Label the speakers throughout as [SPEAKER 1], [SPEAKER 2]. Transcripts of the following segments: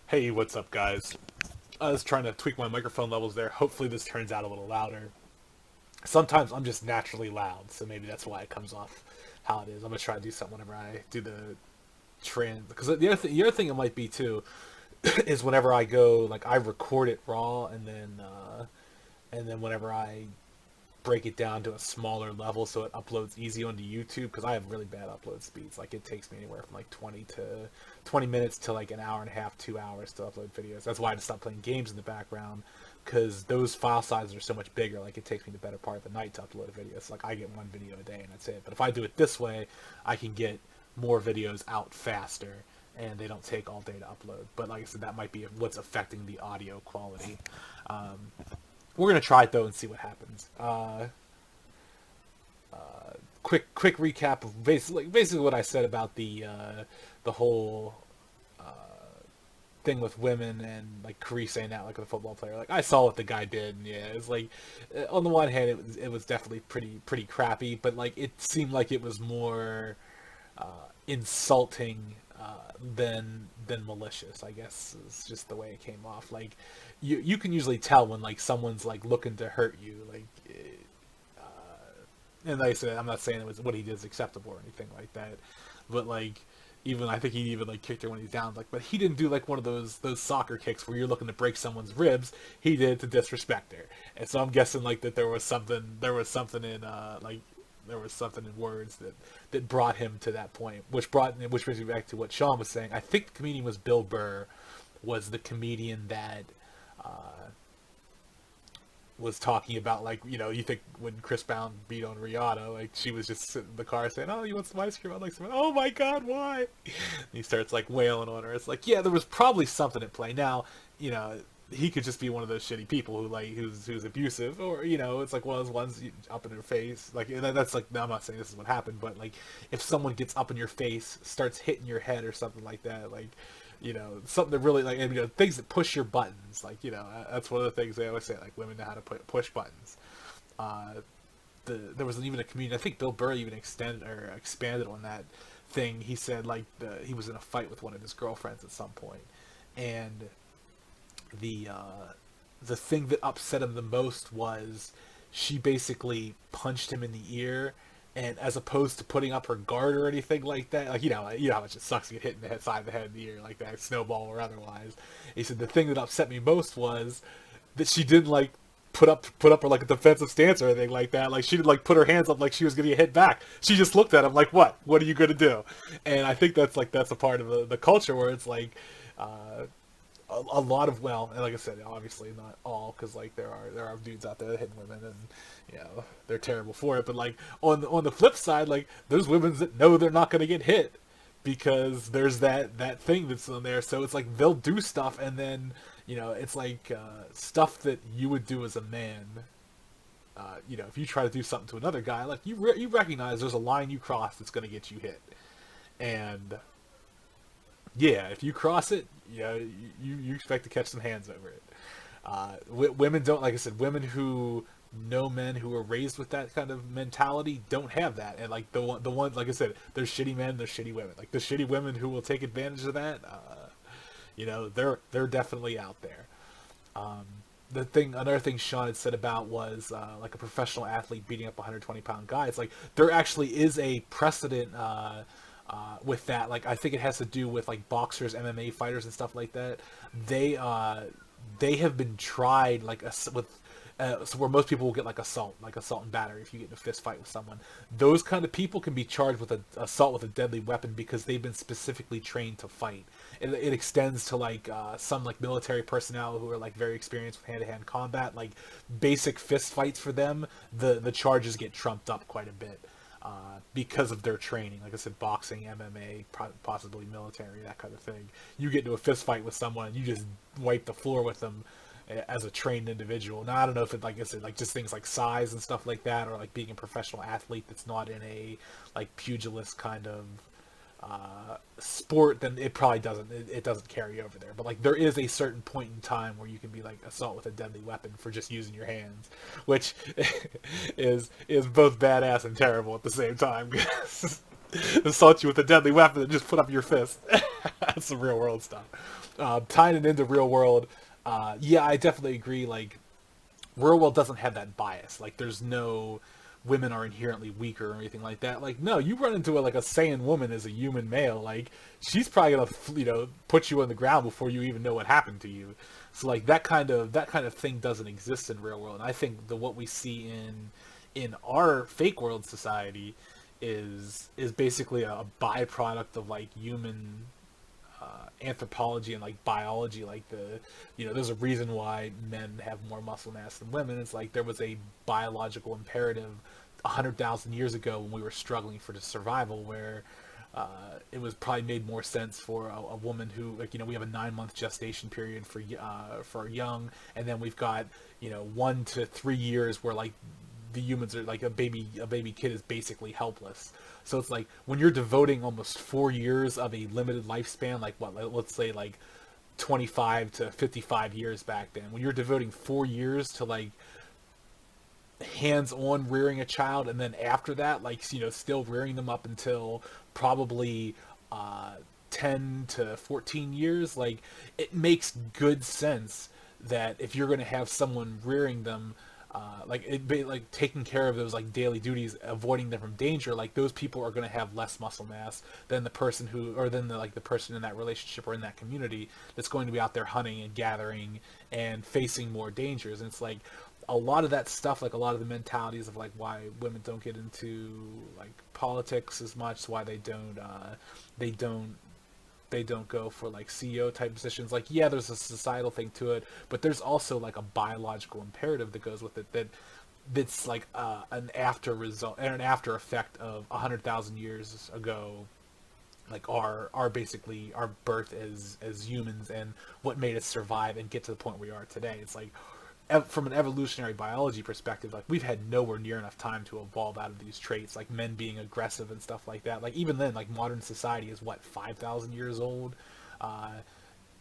[SPEAKER 1] Hey, what's up, guys? I was trying to tweak my microphone levels there. Hopefully, this turns out a little louder. Sometimes I'm just naturally loud, so maybe that's why it comes off how it is. I'm gonna try to do something whenever I do the trend, because the other thing it might be too is whenever I go, like, I record it raw, and then whenever I break it down to a smaller level so it uploads easy onto YouTube, because I have really bad upload speeds. Like, it takes me anywhere from like 20 minutes to like an hour and a half, 2 hours to upload videos. That's why I just stopped playing games in the background, because those file sizes are so much bigger. Like, it takes me the better part of the night to upload a video. So like, I get one video a day and that's it. But if I do it this way, I can get more videos out faster and they don't take all day to upload. But like I said, that might be what's affecting the audio quality. Um, we're gonna try it though and see what happens. Quick recap of basically what I said about the whole thing with women, and like Kari saying that like a football player. Like, I saw what the guy did, and yeah, it's like, on the one hand it was definitely pretty crappy, but like, it seemed like it was more insulting than malicious, I guess, is just the way it came off. Like, you can usually tell when like someone's like looking to hurt you, like, and like I said, I'm not saying it was what he did is acceptable or anything like that, but like, even I think he even like kicked her when he's down, like, but he didn't do like one of those soccer kicks where you're looking to break someone's ribs. He did it to disrespect her, and so I'm guessing like that there was something in words that brought him to that point, which brings me back to what Sean was saying. I think the comedian was Bill Burr, was the comedian that was talking about, like, you think when Chris Brown beat on Rihanna, like, she was just sitting in the car saying, "Oh, you want some ice cream?" I'm like, "Oh my God, why?" And he starts like wailing on her. It's like, yeah, there was probably something at play. Now, you know, he could just be one of those shitty people who's abusive, or it's like one of those ones up in her face. Like, that's like, no, I'm not saying this is what happened, but like, if someone gets up in your face, starts hitting your head or something like that, like, something that really, like, things that push your buttons, like, that's one of the things they always say, like, women know how to push buttons. uh there was even a comedian, I think Bill Burr even expanded on that thing. He said, like, he was in a fight with one of his girlfriends at some point, and the the thing that upset him the most was she basically punched him in the ear, and as opposed to putting up her guard or anything like that, like, you know how much it sucks to get hit in the side of the head in the ear like that, snowball or otherwise. He said the thing that upset me most was that she didn't like put up her like a defensive stance or anything like that. Like, she didn't like put her hands up like she was gonna get hit back. She just looked at him like, what are you gonna do? And I think that's a part of the culture where it's like, uh, a lot of, well, and like I said, obviously not all, because like there are dudes out there that hit women, and they're terrible for it. But like, on the flip side, like, there's women that know they're not going to get hit because there's that thing that's on there. So it's like they'll do stuff, and then it's like, stuff that you would do as a man. If you try to do something to another guy, like, you recognize there's a line you cross that's going to get you hit, and yeah, if you cross it, you expect to catch some hands over it. Women don't, like I said, women who know men who are raised with that kind of mentality don't have that. And like, the one, like I said, there's shitty men, there's shitty women. Like, the shitty women who will take advantage of that, they're definitely out there. Um, another thing Sean had said about was, like, a professional athlete beating up a 120-pound guy. It's like, there actually is a precedent with that. Like, I think it has to do with like boxers, MMA fighters, and stuff like that. They have been tried, like, so where most people will get like assault and battery if you get in a fist fight with someone. Those kind of people can be charged with assault with a deadly weapon because they've been specifically trained to fight. It extends to like, some like military personnel who are like very experienced with hand-to-hand combat. Like, basic fist fights for them, the charges get trumped up quite a bit. Because of their training, like I said, boxing, MMA, possibly military, that kind of thing. You get into a fist fight with someone, and you just wipe the floor with them as a trained individual. Now, I don't know if it, like I said, like, just things like size and stuff like that, or like being a professional athlete that's not in a like pugilist kind of sport, then it probably doesn't carry over there. But like, there is a certain point in time where you can be like assault with a deadly weapon for just using your hands, which is both badass and terrible at the same time. assault you with a deadly weapon and just put up your fist. That's some real world stuff. Tying it into real world, yeah, I definitely agree. Like, real world doesn't have that bias. Like, there's no women are inherently weaker or anything like that. Like, no, you run into like a Saiyan woman as a human male, like she's probably gonna put you on the ground before you even know what happened to you. So like that kind of thing doesn't exist in real world. And I think the what we see in our fake world society is basically a byproduct of like human anthropology and like biology. Like there's a reason why men have more muscle mass than women. It's like there was a biological imperative 100,000 years ago when we were struggling for the survival, where it was probably made more sense for a woman who, like, we have a 9-month gestation period for young, and then we've got 1 to 3 years where like the humans are like a baby kid is basically helpless. So it's like when you're devoting almost 4 years of a limited lifespan, like what, let's say like 25 to 55 years back then, when you're devoting 4 years to like hands-on rearing a child, and then after that, like, still rearing them up until probably uh 10 to 14 years, like, it makes good sense that if you're going to have someone rearing them, like it be like taking care of those like daily duties, avoiding them from danger, like those people are going to have less muscle mass than the person who, or than the person in that relationship or in that community that's going to be out there hunting and gathering and facing more dangers. And it's like a lot of that stuff, like a lot of the mentalities of like why women don't get into like politics as much, why they don't they don't go for like CEO type positions. Like, yeah, there's a societal thing to it, but there's also like a biological imperative that goes with it, that's like an after result and an after effect of 100,000 years ago, like our basically our birth as humans and what made us survive and get to the point we are today. It's like from an evolutionary biology perspective, like we've had nowhere near enough time to evolve out of these traits, like men being aggressive and stuff like that. Like even then, like modern society is what, 5,000 years old. Uh,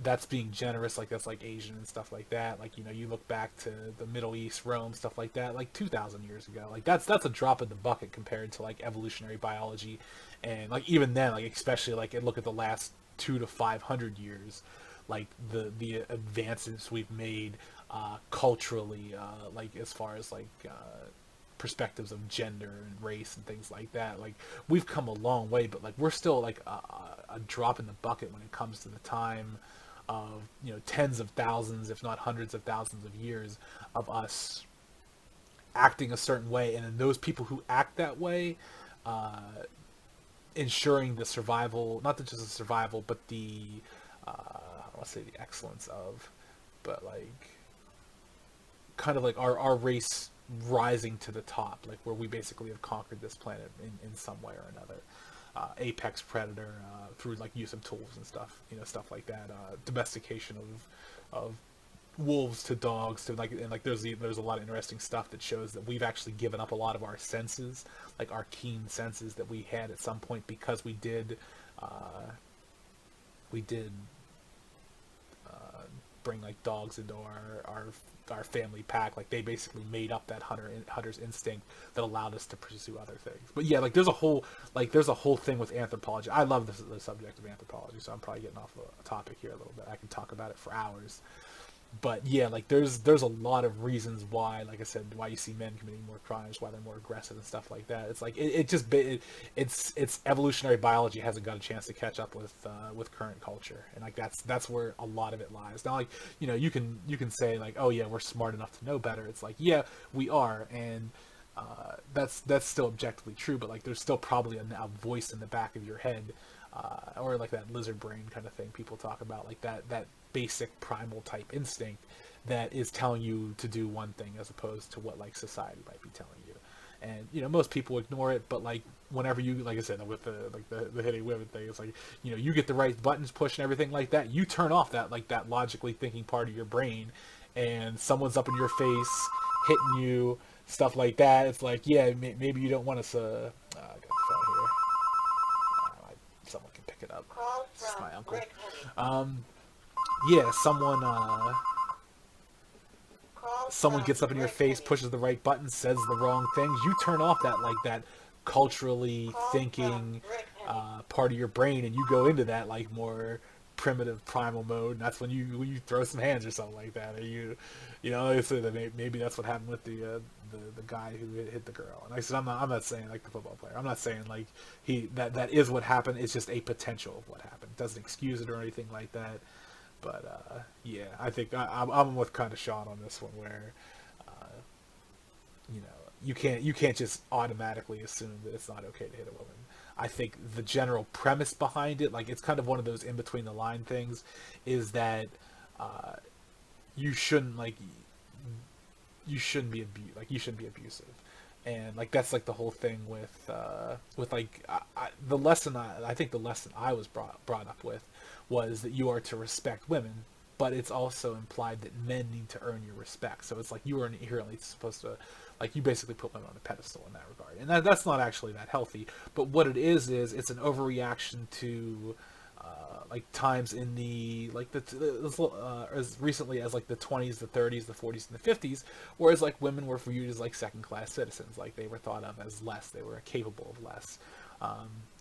[SPEAKER 1] that's being generous. Like that's like Asian and stuff like that. Like you look back to the Middle East, Rome, stuff like that. Like 2,000 years ago. Like that's a drop in the bucket compared to like evolutionary biology, and like even then, like especially like look at the last 2 to 500 years, like the advances we've made culturally, like as far as like perspectives of gender and race and things like that. Like we've come a long way, but like we're still like a drop in the bucket when it comes to the time of tens of thousands, if not hundreds of thousands of years of us acting a certain way, and then those people who act that way, uh, ensuring the survival, not just the survival, but the I want to say the excellence of, but like kind of like our race rising to the top, like where we basically have conquered this planet in some way or another. Apex predator, through like use of tools and stuff, stuff like that. Domestication of wolves to dogs to like, and like there's a lot of interesting stuff that shows that we've actually given up a lot of our senses, like our keen senses that we had at some point, because we did bring like dogs into our family pack. Like they basically made up that hunter's instinct that allowed us to pursue other things. But yeah, like there's a whole thing with anthropology. I love the subject of anthropology, so I'm probably getting off a topic here a little bit. I can talk about it for hours. But yeah, like there's a lot of reasons why, like I said, why you see men committing more crimes, why they're more aggressive and stuff like that. It's like it's evolutionary biology hasn't got a chance to catch up with current culture, and like that's where a lot of it lies. Now, like you can say like, oh yeah, we're smart enough to know better. It's like, yeah, we are, and that's still objectively true. But like there's still probably a voice in the back of your head, or like that lizard brain kind of thing people talk about, like that basic primal type instinct that is telling you to do one thing as opposed to what like society might be telling you. And most people ignore it, but like whenever you, like I said, with the hitting women thing, it's like you get the right buttons pushed and everything like that, you turn off that logically thinking part of your brain, and someone's up in your face hitting you, stuff like that. It's like, yeah, maybe you don't want us I got the phone here. Someone can pick it up. This is my uncle. Yeah, someone gets up in your face, pushes the right button, says the wrong things. You turn off that culturally thinking part of your brain, and you go into that like more primitive primal mode, and that's when you throw some hands or something like that, or you know, like I said, maybe that's what happened with the guy who hit the girl. And like I said, I'm not saying like the football player. I'm not saying like that is what happened. It's just a potential of what happened. It doesn't excuse it or anything like that. But yeah, I think I'm with kind of Sean on this one, where you know, you can't just automatically assume that it's not okay to hit a woman. I think the general premise behind it, like it's kind of one of those in between the line things, is that uh, you shouldn't like you shouldn't be you shouldn't be abusive, and like that's like the whole thing with like the lesson I think the lesson I was brought up with was that you are to respect women, but it's also implied that men need to earn your respect. So it's like you are inherently supposed to, like, you basically put women on a pedestal in that regard, and that's not actually that healthy. But what it is it's an overreaction to like times in the like as recently as like the 20s, the 30s, the 40s, and the 50s, whereas like women were viewed as like second class citizens, like they were thought of as less, they were capable of less.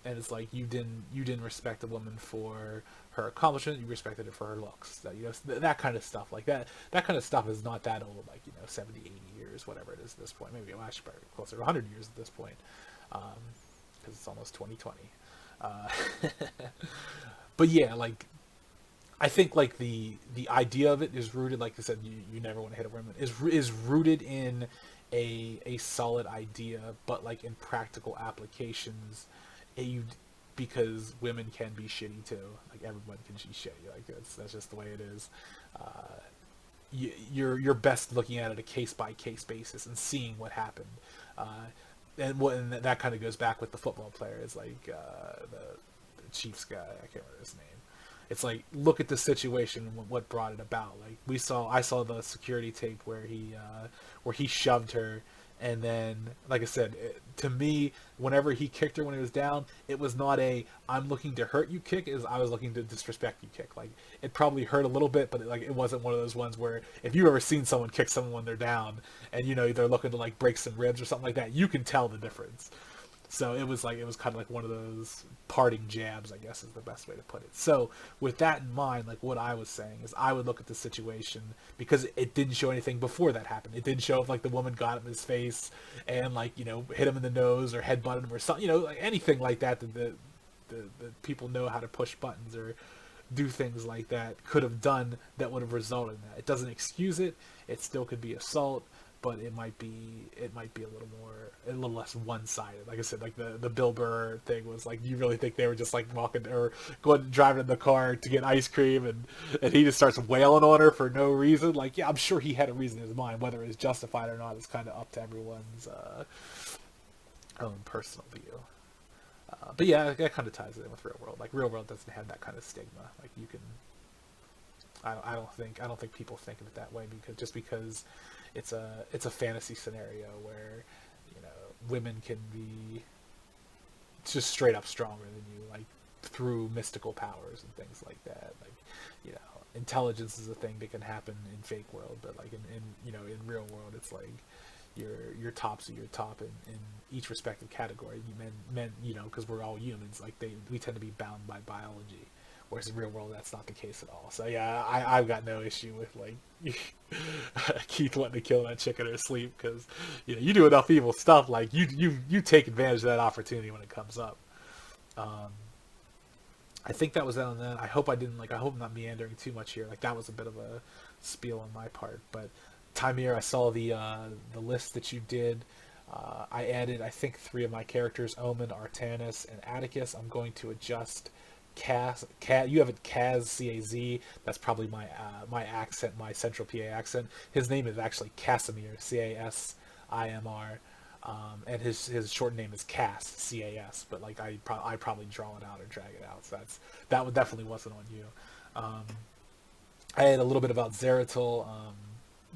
[SPEAKER 1] And it's like you didn't respect a woman for her accomplishment, you respected her for her looks. That, you know, that kind of stuff, like that kind of stuff is not that old, like, you know, 70, 80 years, whatever it is at this point. Maybe well, actually probably closer to 100 years at this point, because it's almost 2020. Uh, but yeah, like I think like the idea of it is rooted, like I said, you never want to hit a woman, is rooted in a solid idea, but like in practical applications, you because women can be shitty too. Like everyone can be shitty. Like that's just the way it is. You're best looking at it a case by case basis and seeing what happened. And that kind of goes back with the football player. Is like the Chiefs guy. I can't remember his name. It's like, look at the situation and what brought it about. Like I saw the security tape where he shoved her, and then, like I said, to me, whenever he kicked her when he was down, it was not a "I'm looking to hurt you" kick, as I was looking to disrespect you kick. Like, it probably hurt a little bit, but it wasn't one of those ones where if you've ever seen someone kick someone when they're down, and you know they're looking to like break some ribs or something like that, you can tell the difference. So it was kind of like one of those parting jabs, I guess is the best way to put it. So with that in mind, like what I was saying is I would look at the situation, because it didn't show anything before that happened. It didn't show if like the woman got him in his face and like, you know, hit him in the nose or headbutted him or something, you know, like anything like that, the people know how to push buttons or do things like that could have done that would have resulted in that. It doesn't excuse it. It still could be assault, but it might be a little less one-sided. Like I said, like the Bill Burr thing was like, you really think they were just like walking or going driving in the car to get ice cream, and he just starts wailing on her for no reason? Like, yeah, I'm sure he had a reason in his mind. Whether it's justified or not is kind of up to everyone's own personal view. But yeah, that kind of ties it in with real world. Like real world doesn't have that kind of stigma. Like you can, I don't think people think of it that way, because it's a fantasy scenario where, you know, women can be just straight up stronger than you, like through mystical powers and things like that. Like, you know, intelligence is a thing that can happen in fake world, but like in you know, in real world, it's like your tops are your top in each respective category. You men, you know, because we're all humans, like we tend to be bound by biology. Whereas in real world, that's not the case at all. So yeah, I've got no issue with like Keith wanting to kill that chick in her sleep, because you know, you do enough evil stuff, like you take advantage of that opportunity when it comes up. Um, I think that was that on that. I hope I'm not meandering too much here. Like that was a bit of a spiel on my part. But Timir, I saw the list that you did. I added, I think, 3 of my characters: Omen, Artanis, and Atticus. I'm going to adjust Kaz. You have it Kaz, C-A-Z. That's probably my accent, my Central PA accent. His name is actually Casimir, C-A-S-I-M-R. And his short name is Cass, C-A-S. But like I probably draw it out or drag it out. So that definitely wasn't on you. I had a little bit about Zeratul.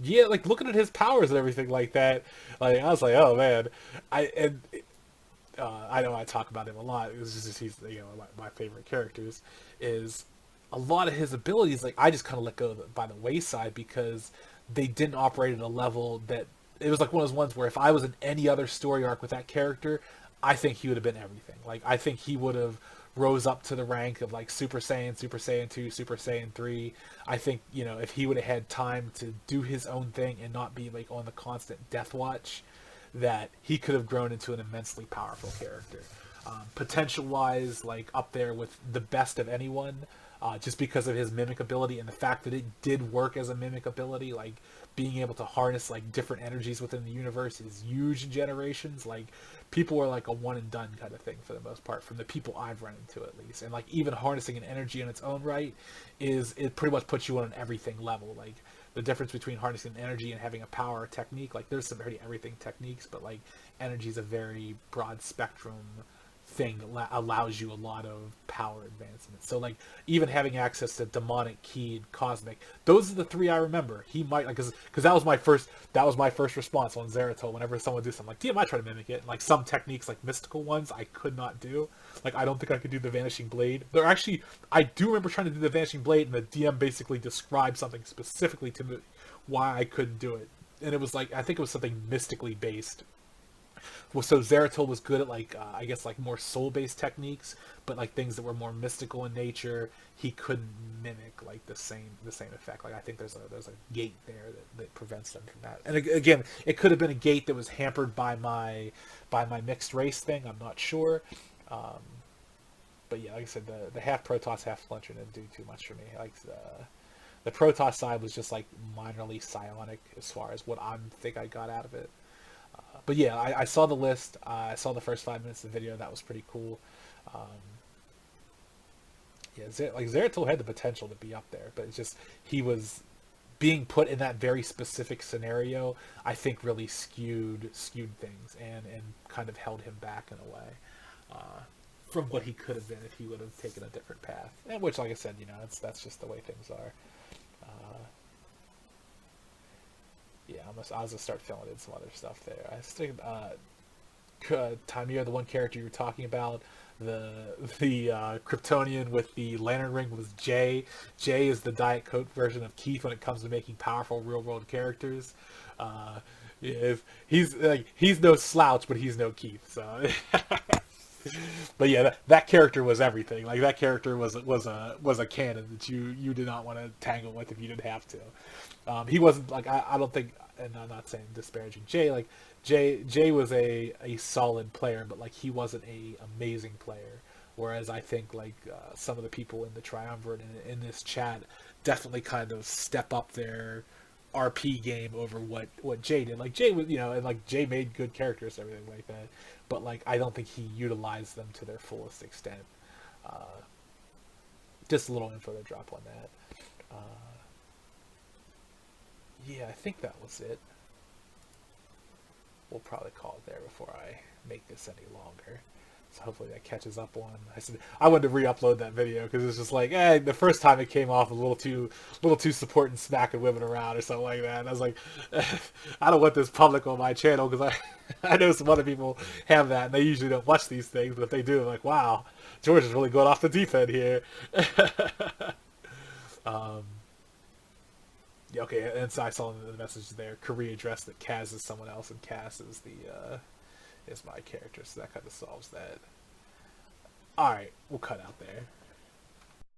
[SPEAKER 1] Yeah, like looking at his powers and everything like that. Like I was like, oh man, I know I talk about him a lot. It was just he's, you know, my favorite characters. Is a lot of his abilities, like I just kind of let go by the wayside, because they didn't operate at a level that it was like one of those ones where if I was in any other story arc with that character, I think he would have been everything. Like, I think he would have rose up to the rank of like Super Saiyan, Super Saiyan 2, Super Saiyan 3. I think, if he would have had time to do his own thing and not be like on the constant death watch, that he could have grown into an immensely powerful character. Potential wise, like up there with the best of anyone, just because of his mimic ability and the fact that it did work as a mimic ability. Like, being able to harness like different energies within the universe is huge in Generations. Like, people are like a one and done kind of thing for the most part, from the people I've run into at least. And like, even harnessing an energy in its own right it pretty much puts you on an everything level. Like, the difference between harnessing energy and having a power or technique, like there's some pretty everything techniques, but like energy is a very broad spectrum thing that allows you a lot of power advancement. So like, even having access to demonic, keyed, cosmic, those are the three I remember. He might, like, because that was my first response on Zeratul. Whenever someone did something, like, DM, I try to mimic it. And like, some techniques, like mystical ones, I could not do. Like, I don't think I could do the Vanishing Blade. There actually, I do remember trying to do the Vanishing Blade, and the DM basically described something specifically to me why I couldn't do it. And it was like, I think it was something mystically based. Well, so Zeratul was good at like, I guess, like more soul-based techniques, but like things that were more mystical in nature, he couldn't mimic like the same effect. Like, I think there's a gate there that prevents them from that. And again, it could have been a gate that was hampered by my mixed race thing. I'm not sure. But yeah, like I said, the half Protoss, half Splinter didn't do too much for me. Like, the Protoss side was just like minorly psionic as far as what I think I got out of it. But yeah, I saw the list. I saw the first 5 minutes of the video. That was pretty cool. Yeah, Zeratul had the potential to be up there, but it's just he was being put in that very specific scenario. I think really skewed things and kind of held him back in a way from what he could have been if he would have taken a different path. And which, like I said, that's just the way things are. Yeah, I was gonna start filling in some other stuff there. I was thinking, Tamir, the one character you were talking about, the Kryptonian with the lantern ring was Jay. Jay is the Diet Coke version of Keith when it comes to making powerful real world characters. He's no slouch, but he's no Keith. So, but yeah, that character was everything. Like, that character was a canon that you did not want to tangle with if you didn't have to. He wasn't like, I don't think, and I'm not saying disparaging Jay. Like, Jay was a solid player, but like, he wasn't a amazing player. Whereas I think like some of the people in the triumvirate in this chat definitely kind of step up their RP game over what Jay did. Like, Jay was, and like, Jay made good characters and everything like that, but like, I don't think he utilized them to their fullest extent. Just a little info to drop on that. Yeah, I think that was it. We'll probably call it there before I make this any longer. So hopefully that catches up on. I wanted to re-upload that video because it's just like, the first time it came off a little too supporting smacking women around or something like that. And I was like, I don't want this public on my channel because I know some other people have that and they usually don't watch these things, but if they do, I'm like, wow, George is really going off the deep end here. Yeah, okay, and so I saw in the message there, Korea addressed that Kaz is someone else and Kaz is my character, so that kind of solves that. Alright, we'll cut out there.